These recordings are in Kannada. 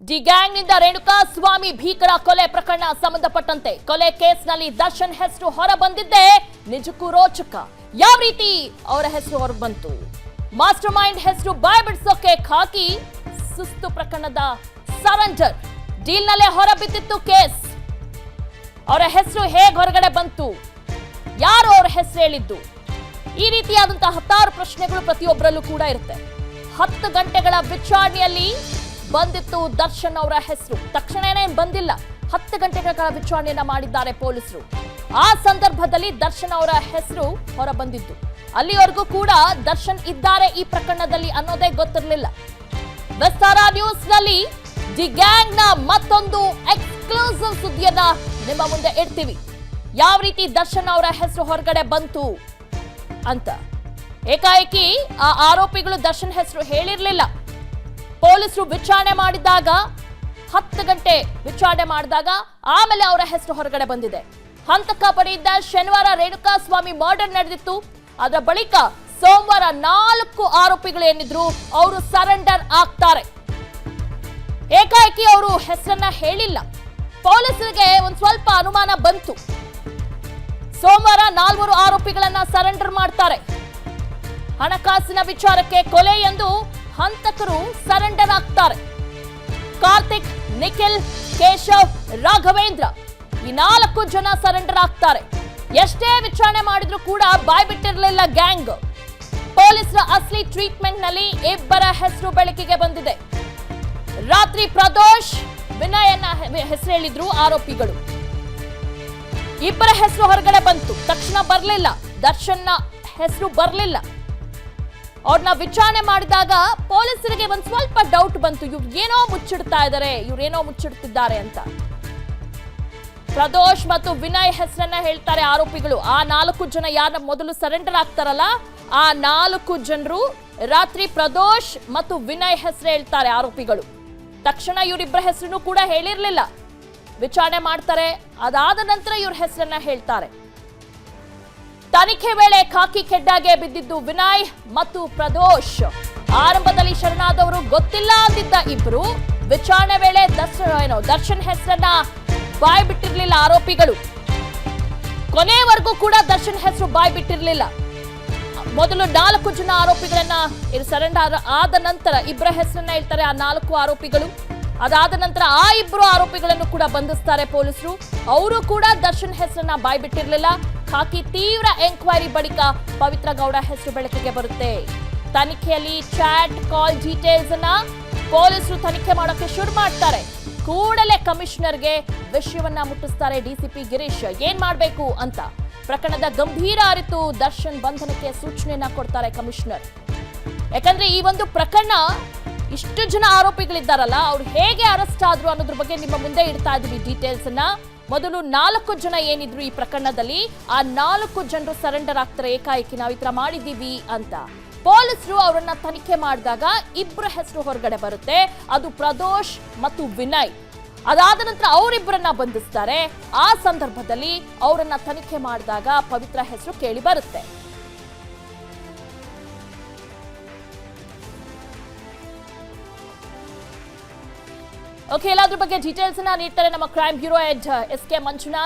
ಡಿ ಗ್ಯಾಂಗ್ನಿಂದ ರೇಣುಕಾಸ್ವಾಮಿ ಭೀಕರ ಕೊಲೆ ಪ್ರಕರಣ ಸಂಬಂಧಪಟ್ಟಂತೆ ಕೊಲೆ ಕೇಸ್ನಲ್ಲಿ ದರ್ಶನ್ ಹೆಸರು ಹೊರ ಬಂದಿದ್ದೆ ನಿಜಕ್ಕೂ ರೋಚಕ. ಯಾವ ರೀತಿ ಅವರ ಹೆಸರು ಹೊರ ಬಂತು? ಮಾಸ್ಟರ್ ಮೈಂಡ್ ಹೆಸರು ಬಾಯ್ಬಿಡಿಸೋಕೆ ಖಾಕಿ ಸುಸ್ತು ಪ್ರಕರಣದ ಸರೆಂಡರ್ ಡೀಲ್ನಲ್ಲೇ ಹೊರ ಬಿದ್ದಿತ್ತು ಕೇಸ್. ಅವರ ಹೆಸರು ಹೇಗೆ ಹೊರಗಡೆ ಬಂತು? ಯಾರು ಅವರ ಹೆಸರು ಹೇಳಿದ್ದು? ಈ ರೀತಿಯಾದಂತಹ ಹತ್ತಾರು ಪ್ರಶ್ನೆಗಳು ಪ್ರತಿಯೊಬ್ಬರಲ್ಲೂ ಕೂಡ ಇರುತ್ತೆ. 10 ಗಂಟೆಗಳ ವಿಚಾರಣೆಯಲ್ಲಿ ಬಂದಿತ್ತು ದರ್ಶನ್ ಅವರ ಹೆಸರು. ತಕ್ಷಣನೇ ಬಂದಿಲ್ಲ, 10 ಗಂಟೆಗಳ ವಿಚಾರಣೆಯನ್ನ ಮಾಡಿದ್ದಾರೆ ಪೊಲೀಸರು. ಆ ಸಂದರ್ಭದಲ್ಲಿ ದರ್ಶನ್ ಅವರ ಹೆಸರು ಹೊರ ಬಂದಿದ್ದು. ಅಲ್ಲಿವರೆಗೂ ಕೂಡ ದರ್ಶನ್ ಇದ್ದಾರೆ ಈ ಪ್ರಕರಣದಲ್ಲಿ ಅನ್ನೋದೇ ಗೊತ್ತಿರಲಿಲ್ಲ. ವಿಸ್ತಾರ ನ್ಯೂಸ್ ನಲ್ಲಿ ದಿ ಗ್ಯಾಂಗ್ ನ ಮತ್ತೊಂದು ಎಕ್ಸ್ಕ್ಲೂಸಿವ್ ಸುದ್ದಿಯನ್ನ ನಿಮ್ಮ ಮುಂದೆ ಇಡ್ತೀವಿ. ಯಾವ ರೀತಿ ದರ್ಶನ್ ಅವರ ಹೆಸರು ಹೊರಗಡೆ ಬಂತು ಅಂತ. ಏಕಾಏಕಿ ಆ ಆರೋಪಿಗಳು ದರ್ಶನ್ ಹೆಸರು ಹೇಳಿರ್ಲಿಲ್ಲ. ಪೊಲೀಸರು ವಿಚಾರಣೆ ಮಾಡಿದಾಗ 10 ಗಂಟೆ ವಿಚಾರಣೆ ಮಾಡಿದಾಗ ಆಮೇಲೆ ಅವರ ಹೆಸರು ಹೊರಗಡೆ ಬಂದಿದೆ. ಹಂತಕ ಪಡೆಯಿದ್ದ ಶನಿವಾರ ರೇಣುಕಾಸ್ವಾಮಿ ಮರ್ಡರ್ ನಡೆದಿತ್ತು. ಅದರ ಬಳಿಕ ಸೋಮವಾರ 4 ಆರೋಪಿಗಳು ಏನಿದ್ರು ಅವರು ಸರೆಂಡರ್ ಆಗ್ತಾರೆ. ಏಕಾಏಕಿ ಅವರು ಹೆಸರನ್ನ ಹೇಳಿಲ್ಲ. ಪೊಲೀಸರಿಗೆ ಒಂದ್ ಸ್ವಲ್ಪ ಅನುಮಾನ ಬಂತು. ಸೋಮವಾರ 4 ಆರೋಪಿಗಳನ್ನ ಸರೆಂಡರ್ ಮಾಡ್ತಾರೆ. ಹಣಕಾಸಿನ ವಿಚಾರಕ್ಕೆ ಕೊಲೆ ಎಂದು ಹಂತಕರು ಸರೆಂಡರ್ ಆಗ್ತಾರೆ. ಕಾರ್ತಿಕ್, ನಿಖಿಲ್, ಕೇಶವ್, ರಾಘವೇಂದ್ರ ಈ 4 ಜನ ಸರೆಂಡರ್ ಆಗ್ತಾರೆ. ಎಷ್ಟೇ ವಿಚಾರಣೆ ಮಾಡಿದ್ರು ಕೂಡ ಬಾಯ್ಬಿಟ್ಟಿರಲಿಲ್ಲ ಗ್ಯಾಂಗ್. ಪೊಲೀಸರ ಅಸ್ಲಿ ಟ್ರೀಟ್ಮೆಂಟ್ ನಲ್ಲಿ ಇಬ್ಬರ ಹೆಸರು ಬೆಳಕಿಗೆ ಬಂದಿದೆ. ರಾತ್ರಿ ಪ್ರದೋಷ್, ವಿನಯನ್ನ ಹೆಸರು ಹೇಳಿದ್ರು ಆರೋಪಿಗಳು. ಇಬ್ಬರ ಹೆಸರು ಹೊರಗಡೆ ಬಂತು. ತಕ್ಷಣ ಬರಲಿಲ್ಲ, ದರ್ಶನ್ನ ಹೆಸರು ಬರಲಿಲ್ಲ. ಅವ್ರನ್ನ ವಿಚಾರಣೆ ಮಾಡಿದಾಗ ಪೊಲೀಸರಿಗೆ ಒಂದ್ ಸ್ವಲ್ಪ ಡೌಟ್ ಬಂತು. ಇವ್ರು ಏನೋ ಮುಚ್ಚಿಡ್ತಿದ್ದಾರೆ ಅಂತ. ಪ್ರದೋಷ್ ಮತ್ತು ವಿನಯ್ ಹೆಸರನ್ನ ಹೇಳ್ತಾರೆ ಆರೋಪಿಗಳು. ಆ 4 ಜನ ಯಾರ ಮೊದಲು ಸರೆಂಡರ್ ಆಗ್ತಾರಲ್ಲ, ಆ 4 ಜನರು ರಾತ್ರಿ ಪ್ರದೋಷ್ ಮತ್ತು ವಿನಯ್ ಹೆಸರು ಹೇಳ್ತಾರೆ ಆರೋಪಿಗಳು. ತಕ್ಷಣ ಇವರಿಬ್ಬರ ಹೆಸರನ್ನು ಕೂಡ ಹೇಳಿರ್ಲಿಲ್ಲ. ವಿಚಾರಣೆ ಮಾಡ್ತಾರೆ, ಅದಾದ ನಂತರ ಇವ್ರ ಹೆಸರನ್ನ ಹೇಳ್ತಾರೆ. ತನಿಖೆ ವೇಳೆ ಖಾಕಿ ಖೆಡ್ಡಾಗೆ ಬಿದ್ದಿದ್ದು ವಿನಯ್ ಮತ್ತು ಪ್ರದೋಷ್. ಆರಂಭದಲ್ಲಿ ಶರಣಾದವರು ಗೊತ್ತಿಲ್ಲ ಅಂದಿದ್ದ ಇಬ್ರು ವಿಚಾರಣೆ ವೇಳೆ ದರ್ಶನ್ ಹೆಸರನ್ನ ಬಾಯ್ ಬಿಟ್ಟಿರ್ಲಿಲ್ಲ ಆರೋಪಿಗಳು. ಕೊನೆಯವರೆಗೂ ಕೂಡ ದರ್ಶನ್ ಹೆಸರು ಬಾಯ್ ಬಿಟ್ಟಿರ್ಲಿಲ್ಲ. ಮೊದಲು 4 ಜನ ಆರೋಪಿಗಳನ್ನ ಸರೆಂಡರ್ ಆದ ನಂತರ ಇಬ್ಬರ ಹೆಸರನ್ನ ಹೇಳ್ತಾರೆ ಆ 4 ಆರೋಪಿಗಳು. ಅದಾದ ನಂತರ ಆ 2 ಆರೋಪಿಗಳನ್ನು ಕೂಡ ಬಂಧಿಸ್ತಾರೆ ಪೊಲೀಸರು. ಅವರು ಕೂಡ ದರ್ಶನ್ ಹೆಸರನ್ನ ಬಾಯ್ ಬಿಟ್ಟಿರ್ಲಿಲ್ಲ. ಖಾಕಿ ತೀವ್ರ ಎಂಕ್ವೈರಿ ಬಳಿಕ ಪವಿತ್ರ ಗೌಡ ಹೆಸರು ಬೆಳಕಿಗೆ ಬರುತ್ತೆ. ತನಿಖೆಯಲ್ಲಿ ಚಾಟ್, ಕಾಲ್ ಡೀಟೇಲ್ಸ್ ಅನ್ನ ಪೊಲೀಸರು ತನಿಖೆ ಮಾಡೋಕೆ ಶುರು ಮಾಡ್ತಾರೆ. ಕೂಡಲೇ ಕಮಿಷನರ್ಗೆ ವಿಷಯವನ್ನ ಮುಟ್ಟಿಸ್ತಾರೆ ಡಿಸಿಪಿ ಗಿರೀಶ್. ಏನ್ ಮಾಡ್ಬೇಕು ಅಂತ ಪ್ರಕರಣದ ಗಂಭೀರ ಅರಿತು ದರ್ಶನ್ ಬಂಧನಕ್ಕೆ ಸೂಚನೆಯನ್ನ ಕೊಡ್ತಾರೆ ಕಮಿಷನರ್. ಯಾಕಂದ್ರೆ ಈ ಒಂದು ಪ್ರಕರಣ ಇಷ್ಟು ಜನ ಆರೋಪಿಗಳಿದ್ದಾರಲ್ಲ, ಅವ್ರು ಹೇಗೆ ಅರೆಸ್ಟ್ ಆದ್ರು ಅನ್ನೋದ್ರ ಬಗ್ಗೆ ನಿಮ್ಮ ಮುಂದೆ ಇಡ್ತಾ ಇದೀವಿ ಡೀಟೇಲ್ಸ್ ಅನ್ನ. ಮೊದಲು 4 ಜನ ಏನಿದ್ರು ಈ ಪ್ರಕರಣದಲ್ಲಿ, ಆ 4 ಜನರು ಸರೆಂಡರ್ ಆಗ್ತಾರೆ ಏಕಾಏಕಿ. ನಾವು ಈ ತರ ಮಾಡಿದೀವಿ ಅಂತ ಪೊಲೀಸರು ಅವರನ್ನ ತನಿಖೆ ಮಾಡಿದಾಗ ಇಬ್ಬರ ಹೆಸರು ಹೊರಗಡೆ ಬರುತ್ತೆ. ಅದು ಪ್ರದೋಷ್ ಮತ್ತು ವಿನಯ್. ಅದಾದ ನಂತರ ಅವರಿಬ್ಬರನ್ನ ಬಂಧಿಸ್ತಾರೆ. ಆ ಸಂದರ್ಭದಲ್ಲಿ ಅವರನ್ನ ತನಿಖೆ ಮಾಡಿದಾಗ ಪವಿತ್ರ ಹೆಸರು ಕೇಳಿ ಬರುತ್ತೆ. ಓಕೆ, ಎಲ್ಲಾದ್ರ ಬಗ್ಗೆ ಡೀಟೇಲ್ಸ್ ಅನ್ನ ನೀಡ್ತಾರೆ ನಮ್ಮ crime bureau head SK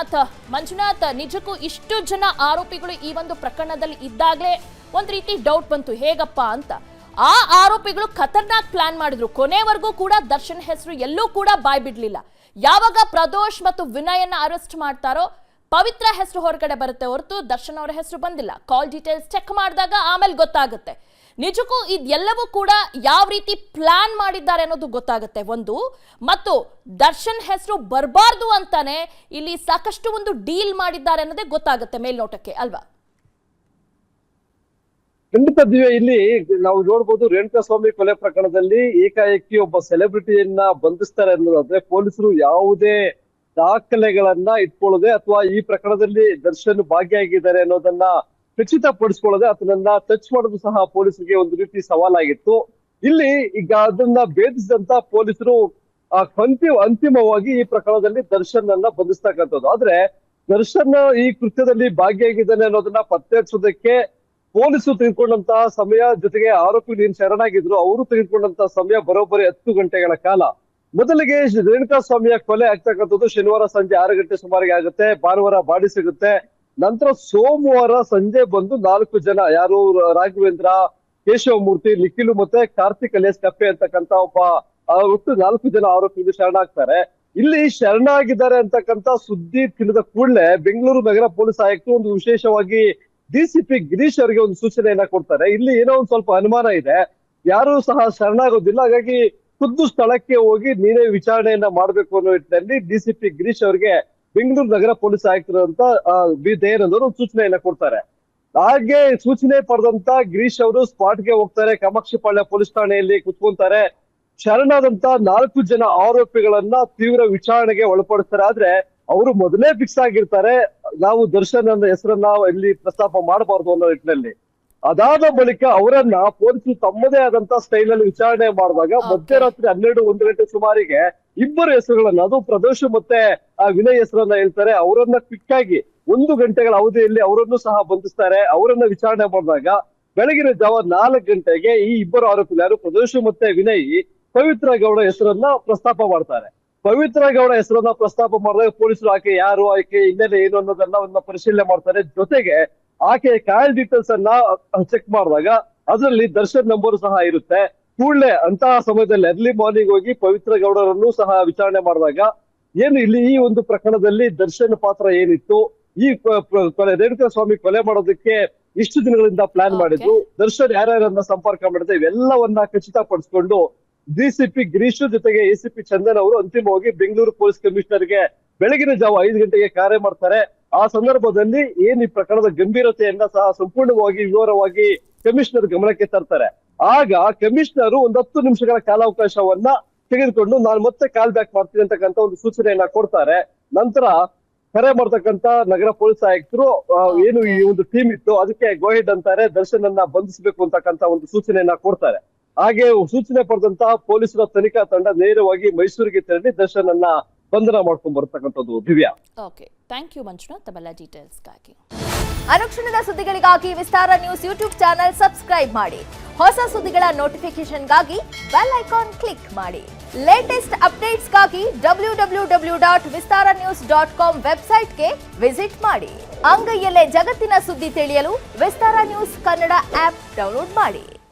Manjunath, ನಿಜಕ್ಕೂ ಇಷ್ಟು ಜನ ಆರೋಪಿಗಳು ಈ ಒಂದು ಪ್ರಕರಣದಲ್ಲಿ ಇದ್ದಾಗಲೇ ಒಂದ್ ರೀತಿ ಡೌಟ್ ಬಂತು, ಹೇಗಪ್ಪ ಅಂತ. ಆ ಆರೋಪಿಗಳು ಖತರ್ನಾಕ್ ಪ್ಲಾನ್ ಮಾಡಿದ್ರು. ಕೊನೆವರೆಗೂ ಕೂಡ ದರ್ಶನ್ ಹೆಸರು ಎಲ್ಲೂ ಕೂಡ ಬಾಯ್ ಬಿಡ್ಲಿಲ್ಲ. ಯಾವಾಗ ಪ್ರದೋಷ್ ಮತ್ತು ವಿನಯನ್ನ ಅರೆಸ್ಟ್ ಮಾಡ್ತಾರೋ ಪವಿತ್ರ ಹೆಸರು ಹೊರಗಡೆ ಬರುತ್ತೆ ಹೊರತು ದರ್ಶನ್ ಅವರ ಹೆಸರು ಬಂದಿಲ್ಲ. ಕಾಲ್ ಡೀಟೇಲ್ಸ್ ಚೆಕ್ ಮಾಡಿದಾಗ ಆಮೇಲೆ ಗೊತ್ತಾಗುತ್ತೆ. ನಿಜಕ್ಕೂ ಇದೆಲ್ಲವೂ ಕೂಡ ಯಾವ ರೀತಿ ಪ್ಲಾನ್ ಮಾಡಿದ್ದಾರೆ ಅನ್ನೋದು ಗೊತ್ತಾಗುತ್ತೆ ಒಂದು. ಮತ್ತು ದರ್ಶನ್ ಹೆಸರು ಬರಬಾರ್ದು ಅಂತಾನೆ ಇಲ್ಲಿ ಸಾಕಷ್ಟು ಒಂದು ಡೀಲ್ ಮಾಡಿದ್ದಾರೆ ಅನ್ನೋದೇ ಗೊತ್ತಾಗುತ್ತೆ ಮೇಲ್ನೋಟಕ್ಕೆ, ಅಲ್ವಾ? ಖಂಡಿತ ದಿವ್ಯ, ಇಲ್ಲಿ ನಾವು ನೋಡ್ಬೋದು ರೇಣುಕಾಸ್ವಾಮಿ ಕೊಲೆ ಪ್ರಕರಣದಲ್ಲಿ ಏಕಾಏಕಿ ಒಬ್ಬ ಸೆಲೆಬ್ರಿಟಿಯನ್ನ ಬಂಧಿಸ್ತಾರೆ ಅನ್ನೋದಾದ್ರೆ ಪೊಲೀಸರು ಯಾವುದೇ ದಾಖಲೆಗಳನ್ನ ಇಟ್ಕೊಳ್ಳದೆ ಅಥವಾ ಈ ಪ್ರಕರಣದಲ್ಲಿ ದರ್ಶನ್ ಭಾಗಿಯಾಗಿದ್ದಾರೆ ಅನ್ನೋದನ್ನ ಖಚಿತಪಡಿಸ್ಕೊಳ್ಳದೆ ಅದನ್ನ ಟಚ್ ಮಾಡೋದು ಸಹ ಪೊಲೀಸರಿಗೆ ಒಂದು ರೀತಿ ಸವಾಲಾಗಿತ್ತು. ಇಲ್ಲಿ ಈಗ ಅದನ್ನ ಭೇದಿಸಿದಂತ ಪೊಲೀಸರು ಅಂತಿಮವಾಗಿ ಈ ಪ್ರಕರಣದಲ್ಲಿ ದರ್ಶನ್ ಅನ್ನ ಬಂಧಿಸ್ತಕ್ಕಂಥದ್ದು. ಆದ್ರೆ ದರ್ಶನ್ ಈ ಕೃತ್ಯದಲ್ಲಿ ಭಾಗಿಯಾಗಿದ್ದಾನೆ ಅನ್ನೋದನ್ನ ಪತ್ತೆ ಹಚ್ಚೋದಕ್ಕೆ ಪೊಲೀಸರು ತೆಗೆದುಕೊಂಡಂತಹ ಸಮಯ, ಜೊತೆಗೆ ಆರೋಪಿಗಳು ಏನ್ ಶರಣಾಗಿದ್ರು ಅವರು ತೆಗೆದುಕೊಂಡಂತಹ ಸಮಯ ಬರೋಬ್ಬರಿ 10 ಗಂಟೆಗಳ ಕಾಲ. ಮೊದಲಿಗೆ ರೇಣುಕಾ ಸ್ವಾಮಿಯ ಕೊಲೆ ಆಗ್ತಕ್ಕಂಥದ್ದು ಶನಿವಾರ ಸಂಜೆ 6 ಗಂಟೆ ಸುಮಾರಿಗೆ ಆಗುತ್ತೆ. ಭಾನುವಾರ ಬಾಡಿ ಸಿಗುತ್ತೆ. ನಂತರ ಸೋಮವಾರ ಸಂಜೆ ಬಂದು 4 ಜನ, ಯಾರು ರಾಘವೇಂದ್ರ, ಕೇಶವಮೂರ್ತಿ, ನಿಖಿಲು ಮತ್ತೆ ಕಾರ್ತಿಕ್ ಅಲಿಯಾಸ್ ಕಪ್ಪೆ ಅಂತಕ್ಕಂತ ಒಟ್ಟು 4 ಜನ ಆರೋಪಿಗಳು ಶರಣಾಗ್ತಾರೆ. ಇಲ್ಲಿ ಶರಣಾಗಿದ್ದಾರೆ ಅಂತಕ್ಕಂತ ಸುದ್ದಿ ತಿಳಿದ ಕೂಡಲೇ ಬೆಂಗಳೂರು ನಗರ ಪೊಲೀಸ್ ಆಯುಕ್ತರು ಒಂದು ವಿಶೇಷವಾಗಿ ಡಿಸಿಪಿ ಗಿರೀಶ್ ಅವರಿಗೆ ಒಂದು ಸೂಚನೆಯನ್ನ ಕೊಡ್ತಾರೆ. ಇಲ್ಲಿ ಏನೋ ಒಂದ್ ಸ್ವಲ್ಪ ಅನುಮಾನ ಇದೆ, ಯಾರು ಸಹ ಶರಣಾಗೋದಿಲ್ಲ, ಹಾಗಾಗಿ ಖುದ್ದು ಸ್ಥಳಕ್ಕೆ ಹೋಗಿ ನೀನೇ ವಿಚಾರಣೆಯನ್ನ ಮಾಡ್ಬೇಕು ಅನ್ನೋ ನಿಟ್ಟಿನಲ್ಲಿ ಡಿಸಿಪಿ ಗಿರೀಶ್ ಅವರಿಗೆ ಬೆಂಗಳೂರು ನಗರ ಪೊಲೀಸ್ ಆಯುಕ್ತರು ಅಂತ ಬಿ ದಯಾನಂದ್ ಅವರು ಒಂದು ಸೂಚನೆಯನ್ನ ಕೊಡ್ತಾರೆ. ಹಾಗೆ ಸೂಚನೆ ಪಡೆದಂತ ಗಿರೀಶ್ ಅವರು ಸ್ಪಾಟ್ಗೆ ಹೋಗ್ತಾರೆ. ಕಾಮಾಕ್ಷಿಪಾಳ್ಯ ಪೊಲೀಸ್ ಠಾಣೆಯಲ್ಲಿ ಕುತ್ಕೊಂತಾರೆ. ಶರಣಾದಂತ 4 ಜನ ಆರೋಪಿಗಳನ್ನ ತೀವ್ರ ವಿಚಾರಣೆಗೆ ಒಳಪಡಿಸ್ತಾರೆ. ಆದ್ರೆ ಅವರು ಮೊದಲೇ ಫಿಕ್ಸ್ ಆಗಿರ್ತಾರೆ, ನಾವು ದರ್ಶನ್ ಅನ್ನೋ ಹೆಸರನ್ನ ಇಲ್ಲಿ ಪ್ರಸ್ತಾಪ ಮಾಡಬಾರ್ದು ಅನ್ನೋ ನಿಟ್ಟಿನಲ್ಲಿ. ಅದಾದ ಬಳಿಕ ಅವರನ್ನ ಪೊಲೀಸರು ತಮ್ಮದೇ ಆದಂತ ಸ್ಟೈಲ್ ಅಲ್ಲಿ ವಿಚಾರಣೆ ಮಾಡಿದಾಗ ಮಧ್ಯರಾತ್ರಿ 12-1 ಗಂಟೆ ಸುಮಾರಿಗೆ ಇಬ್ಬರು ಹೆಸರುಗಳನ್ನ, ಅದು ಪ್ರದೋಷ್ ಮತ್ತೆ ವಿನಯ್ ಹೆಸರನ್ನ ಹೇಳ್ತಾರೆ. ಅವರನ್ನ ಕ್ವಿಕ್ ಆಗಿ 1 ಗಂಟೆಗಳ ಅವಧಿಯಲ್ಲಿ ಅವರನ್ನು ಸಹ ಬಂಧಿಸ್ತಾರೆ. ಅವರನ್ನ ವಿಚಾರಣೆ ಮಾಡಿದಾಗ ಬೆಳಗಿನ ಜಾವ 4 ಗಂಟೆಗೆ ಈ ಇಬ್ಬರು ಆರೋಪಿಗಳು, ಯಾರು ಪ್ರದೋಷ್ ಮತ್ತೆ ವಿನಯ್, ಪವಿತ್ರ ಗೌಡ ಹೆಸರನ್ನ ಪ್ರಸ್ತಾಪ ಮಾಡ್ತಾರೆ. ಪವಿತ್ರ ಗೌಡ ಹೆಸರನ್ನ ಪ್ರಸ್ತಾಪ ಮಾಡಿದಾಗ ಪೊಲೀಸರು ಆಕೆ ಯಾರು, ಆಕೆ ಹಿನ್ನೆಲೆ ಏನು ಅನ್ನೋದೆಲ್ಲವನ್ನ ಪರಿಶೀಲನೆ ಮಾಡ್ತಾರೆ. ಜೊತೆಗೆ ಆಕೆಯ ಕಾಲ್ ಡೀಟೇಲ್ಸ್ ಅನ್ನ ಚೆಕ್ ಮಾಡಿದಾಗ ಅದರಲ್ಲಿ ದರ್ಶನ್ ನಂಬರ್ ಸಹ ಇರುತ್ತೆ. ಕೂಡಲೇ ಅಂತಹ ಸಮಯದಲ್ಲಿ ಅರ್ಲಿ ಮಾರ್ನಿಂಗ್ ಹೋಗಿ ಪವಿತ್ರ ಗೌಡರನ್ನು ಸಹ ವಿಚಾರಣೆ ಮಾಡಿದಾಗ ಏನು ಇಲ್ಲಿ ಈ ಒಂದು ಪ್ರಕರಣದಲ್ಲಿ ದರ್ಶನ್ ಪಾತ್ರ ಏನಿತ್ತು, ಈ ರೇಣುಕಾ ಸ್ವಾಮಿ ಕೊಲೆ ಮಾಡೋದಕ್ಕೆ ಇಷ್ಟು ದಿನಗಳಿಂದ ಪ್ಲಾನ್ ಮಾಡಿದ್ರು, ದರ್ಶನ್ ಯಾರ್ಯಾರನ್ನ ಸಂಪರ್ಕ ಮಾಡಿದ್ರೆ ಇವೆಲ್ಲವನ್ನ ಖಚಿತಪಡಿಸಿಕೊಂಡು ಡಿಸಿಪಿ ಗಿರೀಶ್ ಜೊತೆಗೆ ಎಸಿಪಿ ಚಂದನ್ ಅವರು ಅಂತಿಮವಾಗಿ ಬೆಂಗಳೂರು ಪೊಲೀಸ್ ಕಮಿಷನರ್ಗೆ ಬೆಳಗಿನ ಜಾವ 5 ಗಂಟೆಗೆ ಕಾರ್ಯ ಮಾಡ್ತಾರೆ. ಆ ಸಂದರ್ಭದಲ್ಲಿ ಏನ್ ಈ ಪ್ರಕರಣದ ಗಂಭೀರತೆಯನ್ನ ಸಹ ಸಂಪೂರ್ಣವಾಗಿ ವಿವರವಾಗಿ ಕಮಿಷನರ್ ಗಮನಕ್ಕೆ ತರ್ತಾರೆ. ಆಗ ಕಮಿಷನರ್ ಒಂದು 10 ನಿಮಿಷಗಳ ಕಾಲಾವಕಾಶವನ್ನ ತೆಗೆದುಕೊಂಡು ನಾನು ಮತ್ತೆ ಕಾಲ್ ಬ್ಯಾಕ್ ಮಾಡ್ತೀನಿ ಅಂತಕ್ಕಂಥ ಒಂದು ಸೂಚನೆಯನ್ನ ಕೊಡ್ತಾರೆ. ನಂತರ ಕರೆ ಮಾಡ್ತಕ್ಕಂತ ನಗರ ಪೊಲೀಸ್ ಆಯುಕ್ತರು ಏನು ಈ ಒಂದು ಟೀಮ್ ಇತ್ತು ಅದಕ್ಕೆ ಗೋಹೆಡ್ ಅಂತಾರೆ, ದರ್ಶನ್ ಅನ್ನ ಬಂಧಿಸಬೇಕು ಅಂತಕ್ಕಂತ ಒಂದು ಸೂಚನೆಯನ್ನ ಕೊಡ್ತಾರೆ. ಹಾಗೆ ಸೂಚನೆ ಪಡೆದಂತಹ ಪೊಲೀಸರ ತನಿಖಾ ತಂಡ ನೇರವಾಗಿ ಮೈಸೂರಿಗೆ ತೆರಳಿ ದರ್ಶನ್ ಅನ್ನ ಬಂಧನ ಮಾಡ್ಕೊಂಡ್ ಬರ್ತಕ್ಕಂಥದ್ದು. Divya, okay, thank you Manjunath ತಮ್ಮೆಲ್ಲ ಡೀಟೇಲ್ಸ್ಗಾಗಿ. ಅನುಕ್ಷಣದ ಸುದ್ದಿಗಳಿಗಾಗಿ Vistara news YouTube channel subscribe ಮಾಡಿ. ಹೊಸ ಸುದ್ದಿಗಳ ನೋಟಿಫಿಕೇಶನ್ಗಾಗಿ ಬೆಲ್ ಐಕಾನ್ ಕ್ಲಿಕ್ ಮಾಡಿ. ಲೇಟೆಸ್ಟ್ ಅಪ್ಡೇಟ್ಸ್ಗಾಗಿ www.vistaranews.com ವೆಬ್ಸೈಟ್ಗೆ ವಿಸಿಟ್ ಮಾಡಿ. ಅಂಗೈಯಲ್ಲೇ ಜಗತ್ತಿನ ಸುದ್ದಿ ತಿಳಿಯಲು Vistara news Kannada app download ಮಾಡಿ.